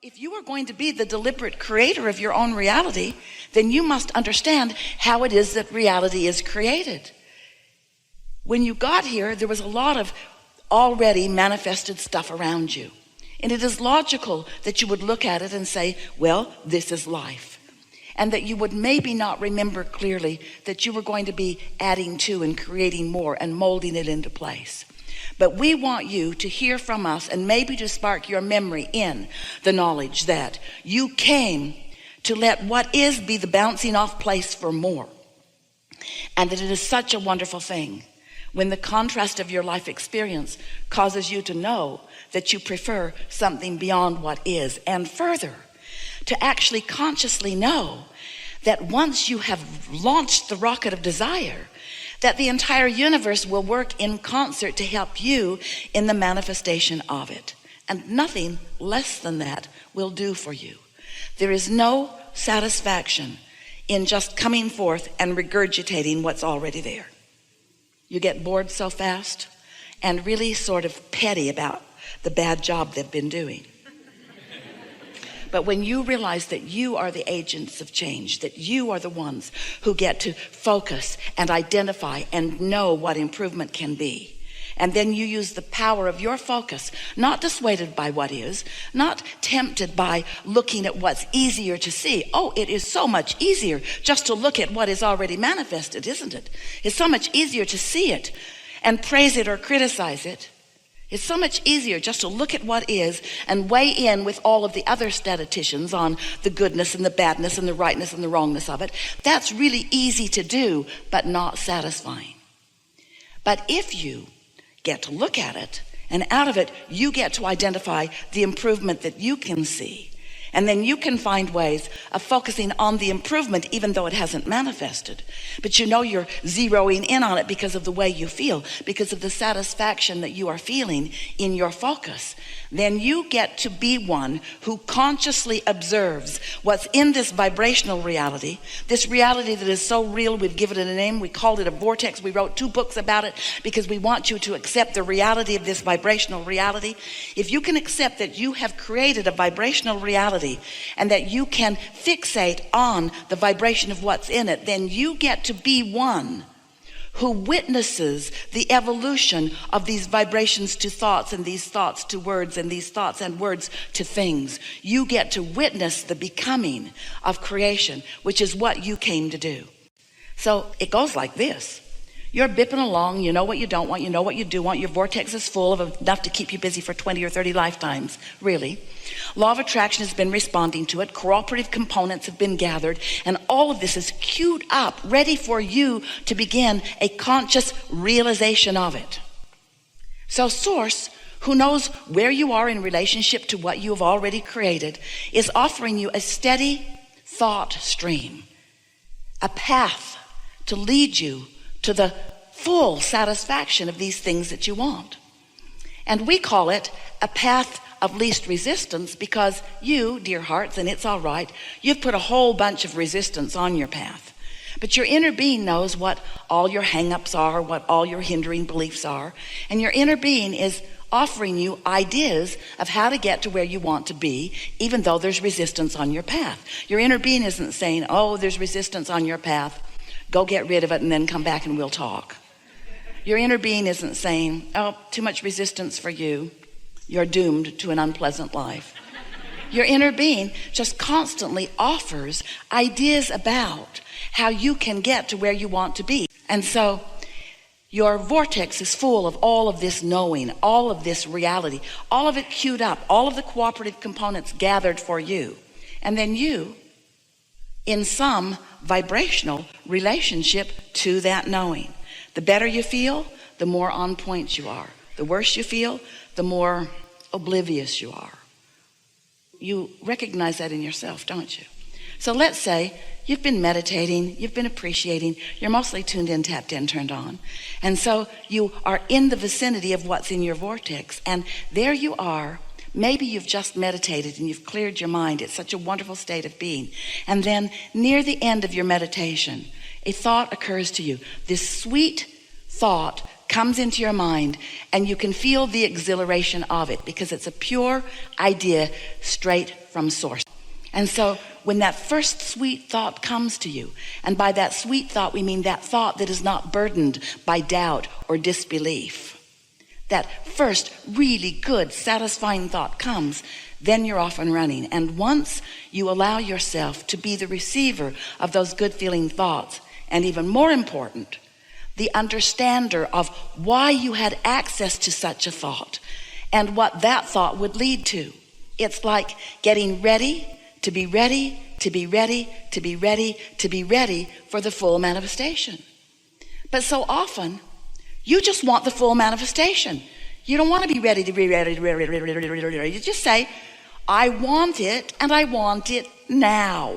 If you are going to be the deliberate creator of your own reality, then you must understand how it is that reality is created. When you got here, there was a lot of already manifested stuff around you. And it is logical that you would look at it and say, well, this is life. And that you would maybe not remember clearly that you were going to be adding to and creating more and molding it into place. But we want you to hear from us and maybe to spark your memory in the knowledge that you came to let what is be the bouncing off place for more. And that it is such a wonderful thing when the contrast of your life experience causes you to know that you prefer something beyond what is. And further, to actually consciously know that once you have launched the rocket of desire, that the entire universe will work in concert to help you in the manifestation of it. And nothing less than that will do for you. There is no satisfaction in just coming forth and regurgitating what's already there. You get bored so fast and really sort of petty about the bad job they've been doing. But when you realize that you are the agents of change, that you are the ones who get to focus and identify and know what improvement can be, and then you use the power of your focus, not dissuaded by what is, not tempted by looking at what's easier to see. Oh, it is so much easier just to look at what is already manifested, isn't it? It's so much easier to see it and praise it or criticize it. It's so much easier just to look at what is and weigh in with all of the other statisticians on the goodness and the badness and the rightness and the wrongness of it. That's really easy to do, but not satisfying. But if you get to look at it, and out of it, you get to identify the improvement that you can see. And then you can find ways of focusing on the improvement even though it hasn't manifested. But you know you're zeroing in on it because of the way you feel, because of the satisfaction that you are feeling in your focus. Then you get to be one who consciously observes what's in this vibrational reality, this reality that is so real, we've given it a name, we called it a vortex. We wrote 2 books about it because we want you to accept the reality of this vibrational reality. If you can accept that you have created a vibrational reality and that you can fixate on the vibration of what's in it, then you get to be one who witnesses the evolution of these vibrations to thoughts, and these thoughts to words, and these thoughts and words to things. You get to witness the becoming of creation, which is what you came to do. So it goes like this. You're bipping along, you know what you don't want, you know what you do want. Your vortex is full of enough to keep you busy for 20 or 30 lifetimes, really. Law of attraction has been responding to it. Cooperative components have been gathered. And all of this is queued up, ready for you to begin a conscious realization of it. So Source, who knows where you are in relationship to what you have already created, is offering you a steady thought stream, a path to lead you to the full satisfaction of these things that you want. And we call it a path of least resistance because you, dear hearts, and it's all right, you've put a whole bunch of resistance on your path. But your inner being knows what all your hang-ups are, what all your hindering beliefs are. And your inner being is offering you ideas of how to get to where you want to be, even though there's resistance on your path. Your inner being isn't saying, oh, there's resistance on your path, go get rid of it and then come back and we'll talk. Your inner being isn't saying, oh, too much resistance for you, you're doomed to an unpleasant life. Your inner being just constantly offers ideas about how you can get to where you want to be. And so your vortex is full of all of this knowing, all of this reality, all of it queued up, all of the cooperative components gathered for you. And then you, in some vibrational relationship to that knowing. The better you feel, the more on point you are. The worse you feel, the more oblivious you are. You recognize that in yourself, don't you? So let's say you've been meditating, you've been appreciating, you're mostly tuned in, tapped in, turned on. And so you are in the vicinity of what's in your vortex. And there you are. Maybe you've just meditated and you've cleared your mind. It's such a wonderful state of being. And then near the end of your meditation, a thought occurs to you. This sweet thought comes into your mind, and you can feel the exhilaration of it because it's a pure idea straight from source. And so when that first sweet thought comes to you, and by that sweet thought we mean that thought that is not burdened by doubt or disbelief, that first really good satisfying thought comes, then you're off and running. And once you allow yourself to be the receiver of those good feeling thoughts, and even more important, the understander of why you had access to such a thought and what that thought would lead to. It's like getting ready to be ready, to be ready, to be ready, to be ready for the full manifestation. But so often, you just want the full manifestation. You don't want to be ready to be ready. You just say, I want it, and I want it now.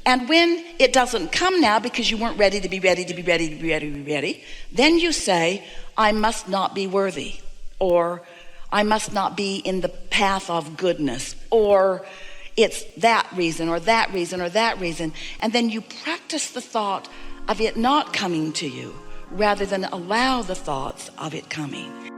And when it doesn't come now because you weren't ready to be ready, to be ready, to be ready, to be ready, then you say, I must not be worthy, or I must not be in the path of goodness, or it's that reason, or that reason, or that reason. And then you practice the thought of it not coming to you rather than allow the thoughts of it coming.